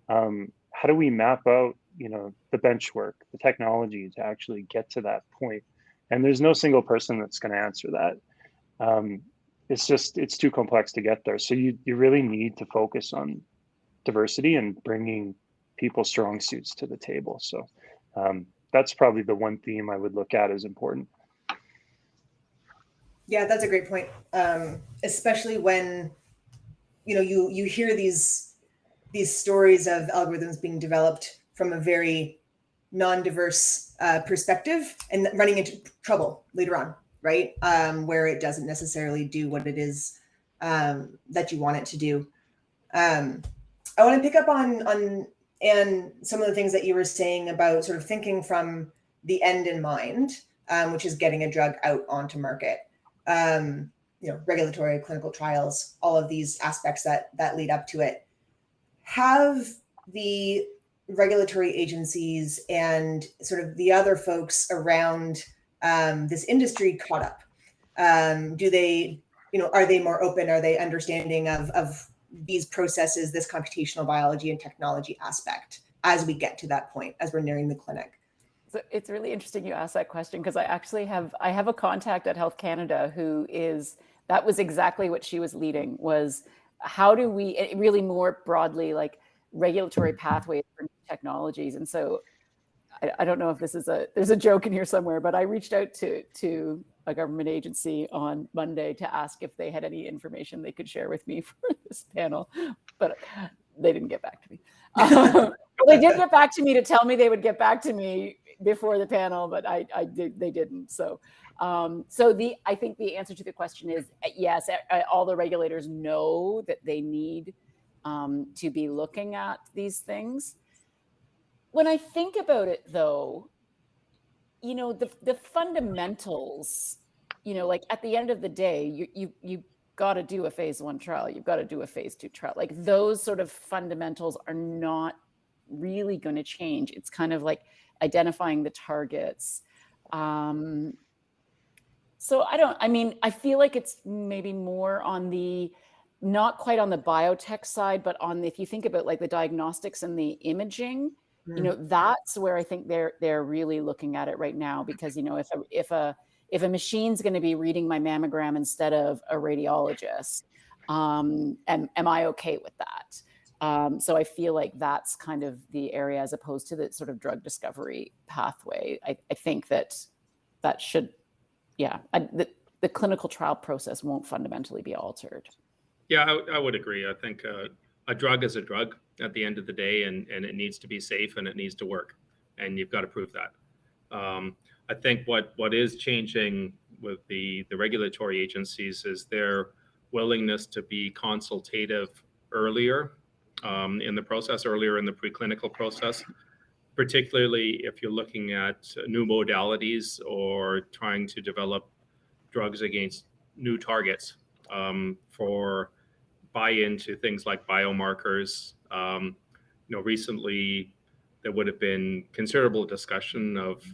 How do we map out, the bench work, the technology to actually get to that point? And there's no single person that's going to answer that. It's too complex to get there. So you really need to focus on diversity and bringing people's strong suits to the table. So that's probably the one theme I would look at as important. Yeah, that's a great point. Especially when, you hear these stories of algorithms being developed from a very non-diverse perspective and running into trouble later on, right? Where it doesn't necessarily do what it is that you want it to do. I want to pick up on and some of the things that you were saying about sort of thinking from the end in mind, which is getting a drug out onto market. Regulatory, clinical trials, all of these aspects that lead up to it. Have the regulatory agencies and sort of the other folks around this industry caught up? Do they, are they more open? Are they understanding of these processes, this computational biology and technology aspect as we get to that point, as we're nearing the clinic? So it's really interesting you asked that question, because I actually have a contact at Health Canada that was exactly what she was leading, was how do we really more broadly, like regulatory pathways for new technologies. And so I don't know if there's a joke in here somewhere, but I reached out to a government agency on Monday to ask if they had any information they could share with me for this panel, but they didn't get back to me. Well, they did get back to me to tell me they would get back to me before the panel, but they didn't. So I think the answer to the question is yes. All the regulators know that they need to be looking at these things. When I think about it, though, the fundamentals, like at the end of the day, you got to do a phase 1 trial, you've got to do a phase 2 trial. Like those sort of fundamentals are not really going to change. It's kind of like identifying the targets. So I feel like it's maybe more on not quite on the biotech side, but if you think about like the diagnostics and the imaging, that's where I think they're really looking at it right now, because, if a machine's going to be reading my mammogram instead of a radiologist, am I okay with that? So I feel like that's kind of the area, as opposed to the sort of drug discovery pathway. I think that should, the clinical trial process won't fundamentally be altered. Yeah, I would agree. I think a drug is a drug at the end of the day, and it needs to be safe and it needs to work, and you've got to prove that. I think what is changing with the regulatory agencies is their willingness to be consultative earlier in the process, earlier in the preclinical process, particularly if you're looking at new modalities or trying to develop drugs against new targets for buy-in to things like biomarkers. Recently there would have been considerable discussion of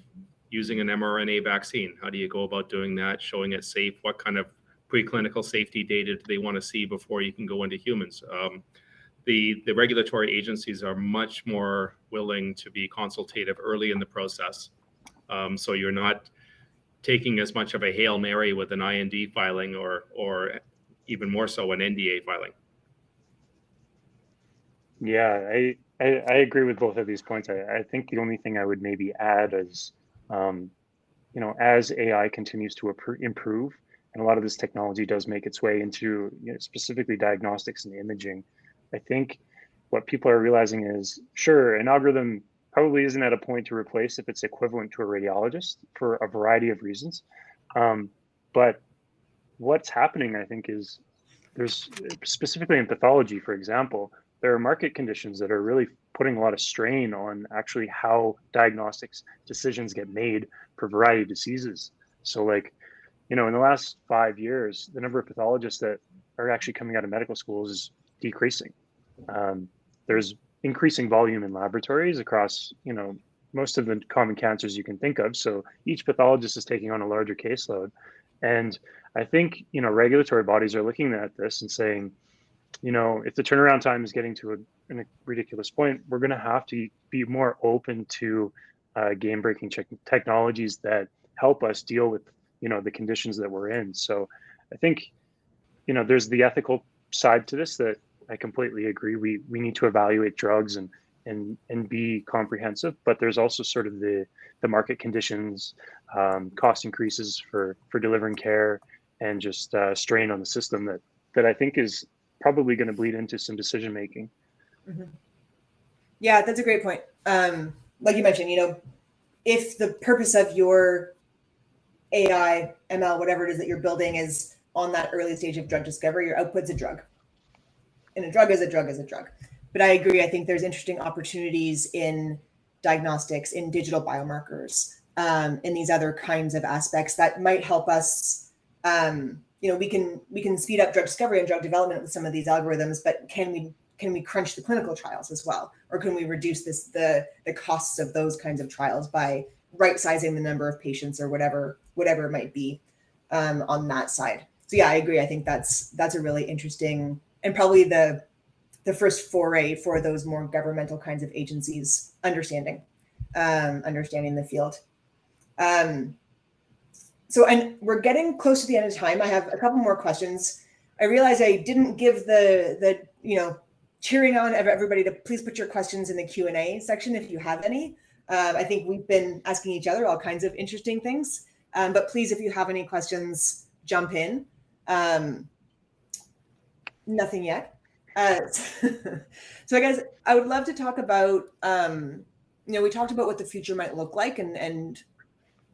using an mRNA vaccine. How do you go about doing that, showing it safe? What kind of preclinical safety data do they want to see before you can go into humans? The regulatory agencies are much more willing to be consultative early in the process. So you're not taking as much of a Hail Mary with an IND filing or even more so an NDA filing. Yeah, I agree with both of these points. I think the only thing I would maybe add is, as AI continues to improve, and a lot of this technology does make its way into specifically diagnostics and imaging, I think what people are realizing is, sure, an algorithm probably isn't at a point to replace if it's equivalent to a radiologist for a variety of reasons. But what's happening, I think, is there's specifically in pathology, for example, there are market conditions that are really putting a lot of strain on actually how diagnostics decisions get made for a variety of diseases. So in the last 5 years, the number of pathologists that are actually coming out of medical schools is decreasing. There's increasing volume in laboratories across, most of the common cancers you can think of. So each pathologist is taking on a larger caseload. And I think, regulatory bodies are looking at this and saying, if the turnaround time is getting to a ridiculous point, we're going to have to be more open to game-breaking technologies that help us deal with, the conditions that we're in. So I think, there's the ethical side to this that I completely agree. We need to evaluate drugs and be comprehensive, but there's also sort of the market conditions, cost increases for delivering care, and just strain on the system that I think is probably going to bleed into some decision making. Mm-hmm. Yeah, that's a great point. Like you mentioned, if the purpose of your AI, ML, whatever it is that you're building is on that early stage of drug discovery, your output's a drug. And a drug is a drug is a drug. But I agree. I think there's interesting opportunities in diagnostics, in digital biomarkers, in these other kinds of aspects that might help us. We can speed up drug discovery and drug development with some of these algorithms, but can we crunch the clinical trials as well, or can we reduce the costs of those kinds of trials by right sizing the number of patients or whatever it might be on that side? So yeah, I agree. I think that's a really interesting and probably the first foray for those more governmental kinds of agencies understanding the field. So, and we're getting close to the end of time. I have a couple more questions. I realize I didn't give the cheering on of everybody to please put your questions in the Q&A section if you have any. I think we've been asking each other all kinds of interesting things, but please, if you have any questions, jump in. Nothing yet. So I guess I would love to talk about, we talked about what the future might look like and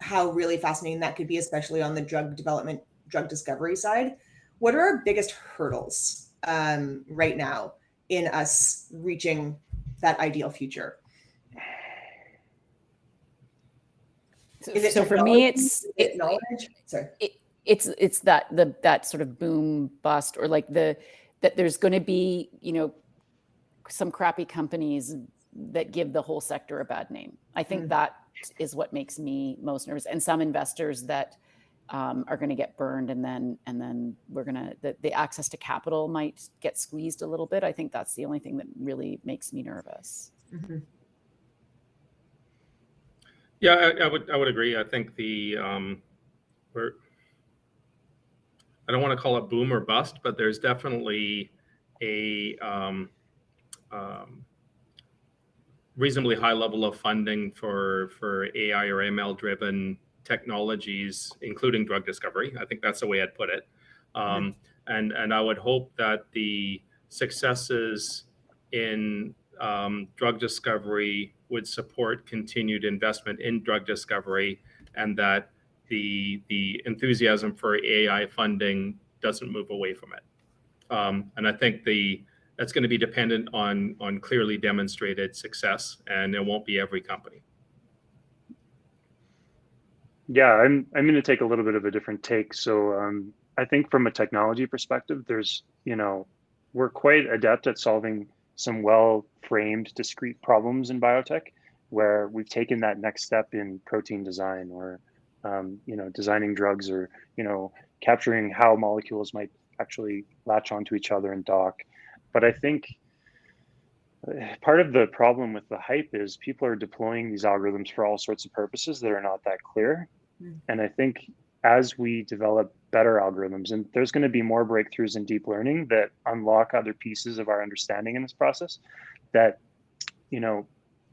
how really fascinating that could be, especially on the drug development, drug discovery side. What are our biggest hurdles right now in us reaching that ideal future? So for me, it's knowledge. Sorry. It's that sort of boom bust, or like that there's going to be some crappy companies that give the whole sector a bad name. I think that is what makes me most nervous, and some investors that are going to get burned, and then we're going to the access to capital might get squeezed a little bit. I think that's the only thing that really makes me nervous. Mm-hmm. Yeah, I would agree. I think I don't want to call it boom or bust, but there's definitely a reasonably high level of funding for AI or ML driven technologies, including drug discovery. I think that's the way I'd put it. And I would hope that the successes in drug discovery would support continued investment in drug discovery, and that the enthusiasm for AI funding doesn't move away from it. And I think that's going to be dependent on clearly demonstrated success, and it won't be every company. Yeah, I'm going to take a little bit of a different take. So I think from a technology perspective, we're quite adept at solving some well-framed, discrete problems in biotech, where we've taken that next step in protein design, or designing drugs, or capturing how molecules might actually latch onto each other and dock. But I think part of the problem with the hype is people are deploying these algorithms for all sorts of purposes that are not that clear. And I think as we develop better algorithms, and there's going to be more breakthroughs in deep learning that unlock other pieces of our understanding in this process, that the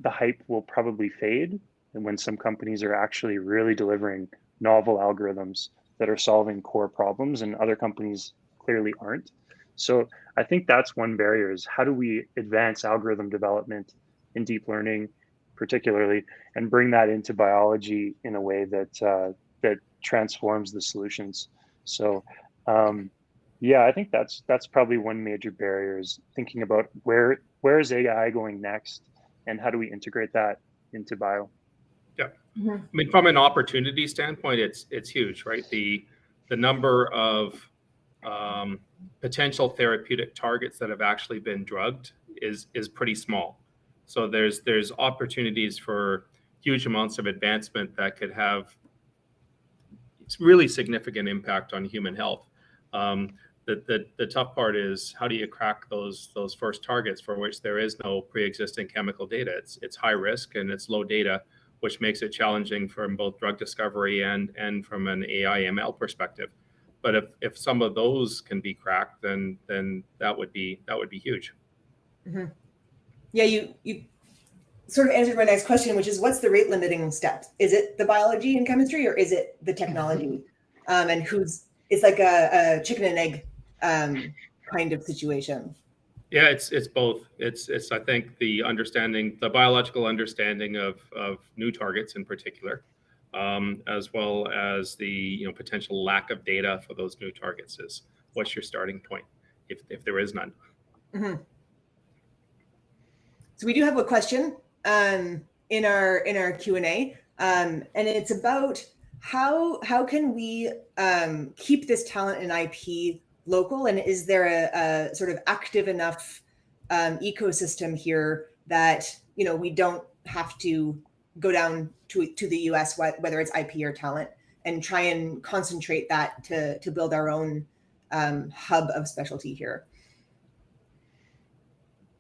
hype will probably fade. And when some companies are actually really delivering novel algorithms that are solving core problems, and other companies clearly aren't. So I think that's one barrier, is how do we advance algorithm development in deep learning particularly, and bring that into biology in a way that that transforms the solutions. So I think that's probably one major barrier, is thinking about where is AI going next, and how do we integrate that into bio. Yeah, I mean, from an opportunity standpoint, it's huge, right? The number of potential therapeutic targets that have actually been drugged is pretty small. So there's opportunities for huge amounts of advancement that could have really significant impact on human health. The tough part is, how do you crack those first targets for which there is no pre-existing chemical data? It's high risk and it's low data, which makes it challenging from both drug discovery and from an AI ML perspective. But if some of those can be cracked, then that would be huge. Mm-hmm. Yeah, you sort of answered my next question, which is, what's the rate limiting step? Is it the biology and chemistry, or is it the technology? And it's like a chicken and egg kind of situation. Yeah, it's both. It's I think the biological understanding of new targets in particular, as well as the potential lack of data for those new targets is. What's your starting point, if there is none? Mm-hmm. So we do have a question in our Q&A, and it's about how can we keep this talent and IP local, and is there a sort of active enough ecosystem here that we don't have to go down to the US, whether it's IP or talent, and try and concentrate that to build our own hub of specialty here?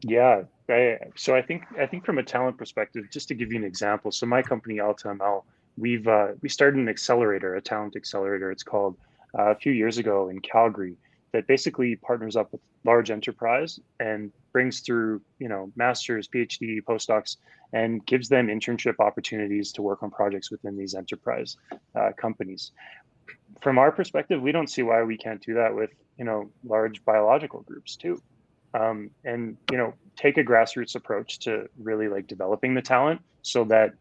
Yeah, so I think from a talent perspective, just to give you an example, so my company AltaML, we started an accelerator, a talent accelerator, it's called, a few years ago in Calgary, that basically partners up with large enterprise and brings through masters, PhD, postdocs, and gives them internship opportunities to work on projects within these enterprise companies. From our perspective, we don't see why we can't do that with large biological groups too. And take a grassroots approach to really like developing the talent, so that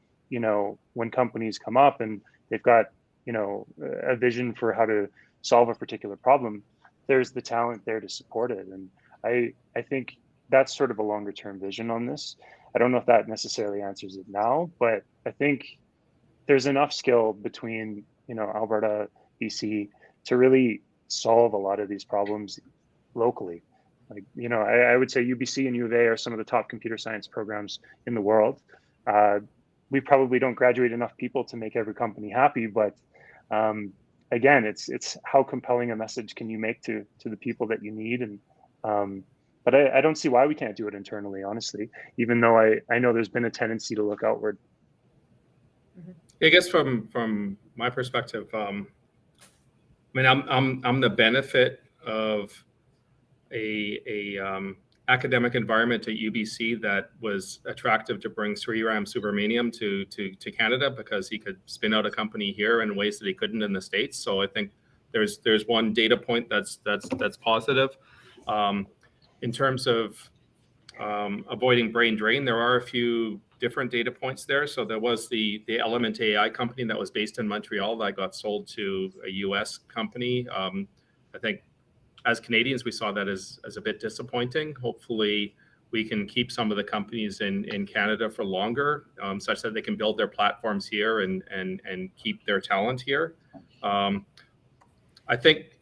when companies come up and they've got a vision for how to solve a particular problem, there's the talent there to support it. And I think that's sort of a longer term vision on this. I don't know if that necessarily answers it now, but I think there's enough skill between Alberta, BC, to really solve a lot of these problems locally. Like, I would say UBC and U of A are some of the top computer science programs in the world. We probably don't graduate enough people to make every company happy, but again, it's how compelling a message can you make to the people that you need. And but I don't see why we can't do it internally, honestly, even though I know there's been a tendency to look outward. I guess from my perspective, I mean, I'm the benefit of a academic environment at UBC that was attractive to bring Sriram Subramaniam to Canada, because he could spin out a company here in ways that he couldn't in the States. So I think there's one data point that's positive. In terms of avoiding brain drain, there are a few different data points there. So there was the Element AI company that was based in Montreal that got sold to a US company. I think as Canadians, we saw that as a bit disappointing. Hopefully, we can keep some of the companies in Canada for longer, such that they can build their platforms here and keep their talent here. I think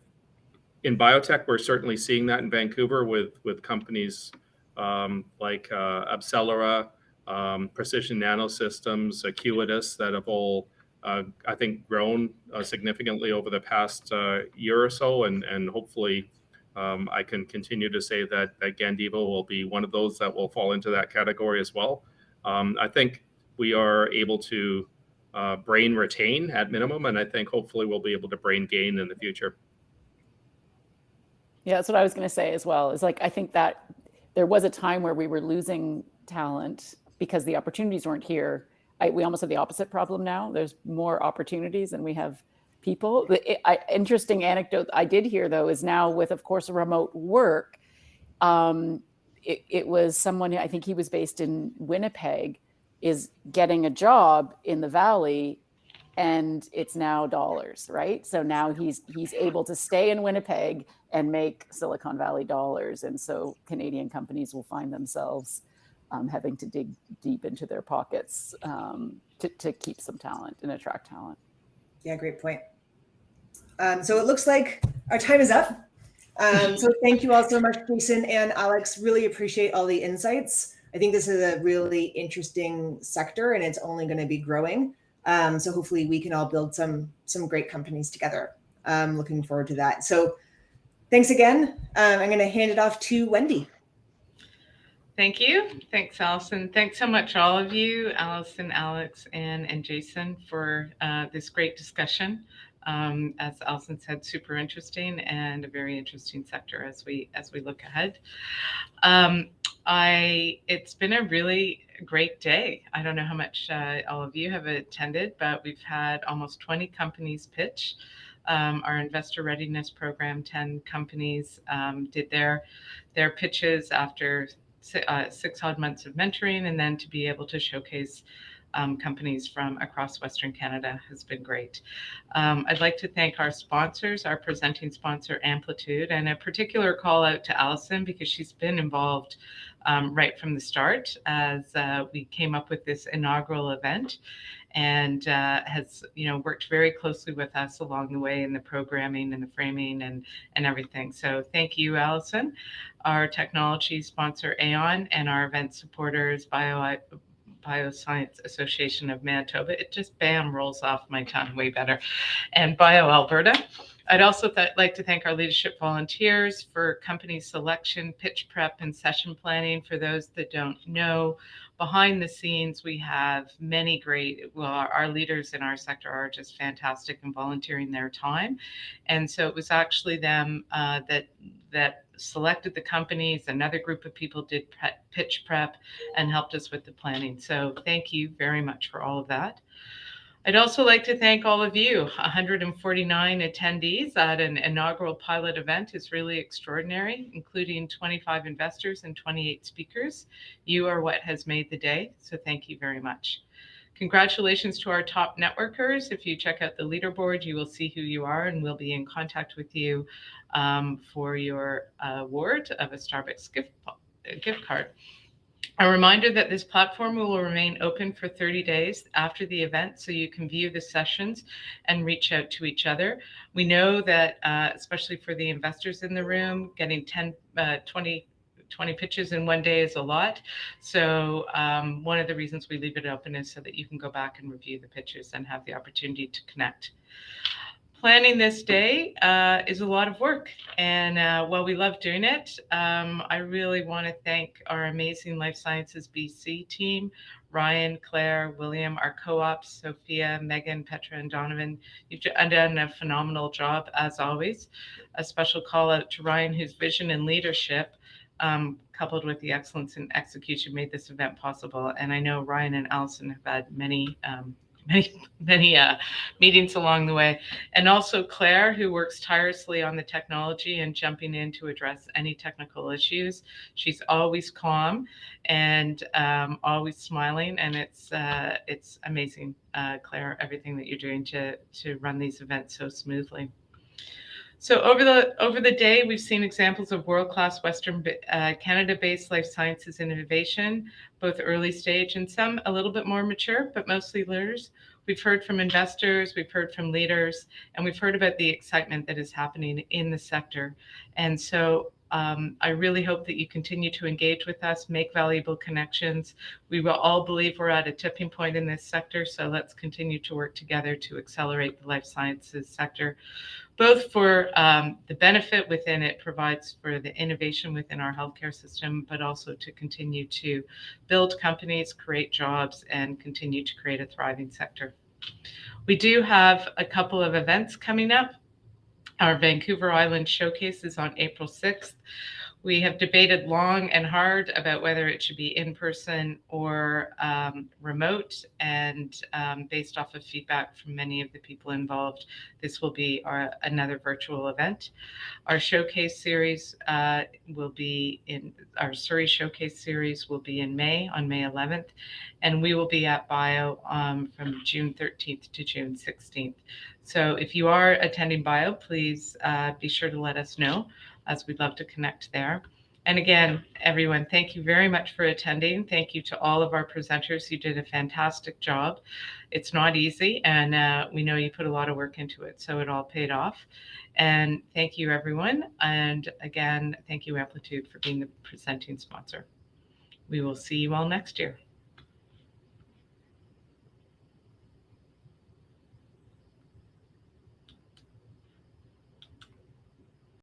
in biotech, we're certainly seeing that in Vancouver with companies like Abcelera, Precision Nanosystems, Acuitas, that have all, I think, grown significantly over the past year or so, and hopefully I can continue to say that Gandiva will be one of those that will fall into that category as well. I think we are able to brain retain at minimum, and I think hopefully we'll be able to brain gain in the future. Yeah, that's what I was going to say as well. Is like, I think that there was a time where we were losing talent because the opportunities weren't here. We almost have the opposite problem now. There's more opportunities than we have people. Interesting anecdote I did hear, though, is now with, of course, remote work, it was someone, I think he was based in Winnipeg, is getting a job in the Valley, and it's now dollars, right? So now he's able to stay in Winnipeg and make Silicon Valley dollars. And so Canadian companies will find themselves having to dig deep into their pockets to keep some talent and attract talent. Yeah, great point. So it looks like our time is up. So thank you all so much, Jason and Alex. Really appreciate all the insights. I think this is a really interesting sector, and it's only going to be growing. So hopefully we can all build some great companies together. Looking forward to that. So thanks again. I'm going to hand it off to Wendy. Thank you. Thanks, Allison. Thanks so much, all of you, Allison, Alex, and Jason, for this great discussion. As Allison said, super interesting and a very interesting sector as we look ahead. It's been a really great day. I don't know how much all of you have attended, but we've had almost 20 companies pitch. Our investor readiness program, 10 companies did their pitches after 6 odd months of mentoring, and then to be able to showcase companies from across Western Canada has been great. I'd like to thank our sponsors, our presenting sponsor Amplitude, and a particular call out to Allison because she's been involved right from the start as we came up with this inaugural event, and has worked very closely with us along the way in the programming and the framing and everything. So thank you, Allison. Our technology sponsor Aon, and our event supporters Bioscience Association of Manitoba. It just bam rolls off my tongue way better. And Bio Alberta. I'd also like to thank our leadership volunteers for company selection, pitch prep, and session planning. For those that don't know, behind the scenes, we have many our leaders in our sector are just fantastic in volunteering their time. And so it was actually them that selected the companies. Another group of people did pitch prep and helped us with the planning. So thank you very much for all of that. I'd also like to thank all of you. 149 attendees at an inaugural pilot event is really extraordinary, including 25 investors and 28 speakers. You are what has made the day, so thank you very much. Congratulations to our top networkers. If you check out the leaderboard, you will see who you are, and we'll be in contact with you for your award of a Starbucks gift card. A reminder that this platform will remain open for 30 days after the event, so you can view the sessions and reach out to each other. We know that, especially for the investors in the room, getting 20 pitches in one day is a lot. So one of the reasons we leave it open is so that you can go back and review the pitches and have the opportunity to connect. Planning this day is a lot of work, and while we love doing it, I really want to thank our amazing Life Sciences BC team, Ryan, Claire, William, our co-ops, Sophia, Megan, Petra, and Donovan. You've done a phenomenal job, as always. A special call out to Ryan, whose vision and leadership, coupled with the excellence in execution, made this event possible. And I know Ryan and Allison have had many meetings along the way. And also Claire, who works tirelessly on the technology and jumping in to address any technical issues. She's always calm and always smiling. And it's amazing, Claire, everything that you're doing to run these events so smoothly. So over the day, we've seen examples of world-class Western Canada-based life sciences innovation, both early stage and some a little bit more mature, but mostly leaders. We've heard from investors, we've heard from leaders, and we've heard about the excitement that is happening in the sector. And so I really hope that you continue to engage with us, make valuable connections. We will all believe we're at a tipping point in this sector, so let's continue to work together to accelerate the life sciences sector, both for the benefit within it provides for the innovation within our healthcare system, but also to continue to build companies, create jobs, and continue to create a thriving sector. We do have a couple of events coming up. Our Vancouver Island Showcase is on April 6th. We have debated long and hard about whether it should be in person or remote, and based off of feedback from many of the people involved, this will be another virtual event. Our showcase series will be in our Surrey Showcase series will be in May, on May 11th, and we will be at Bio from June 13th to June 16th. So if you are attending Bio, please be sure to let us know, as we'd love to connect there. And again, everyone, thank you very much for attending. Thank you to all of our presenters who did a fantastic job. It's not easy, and we know you put a lot of work into it, so it all paid off. And thank you, everyone. And again, thank you, Amplitude, for being the presenting sponsor. We will see you all next year.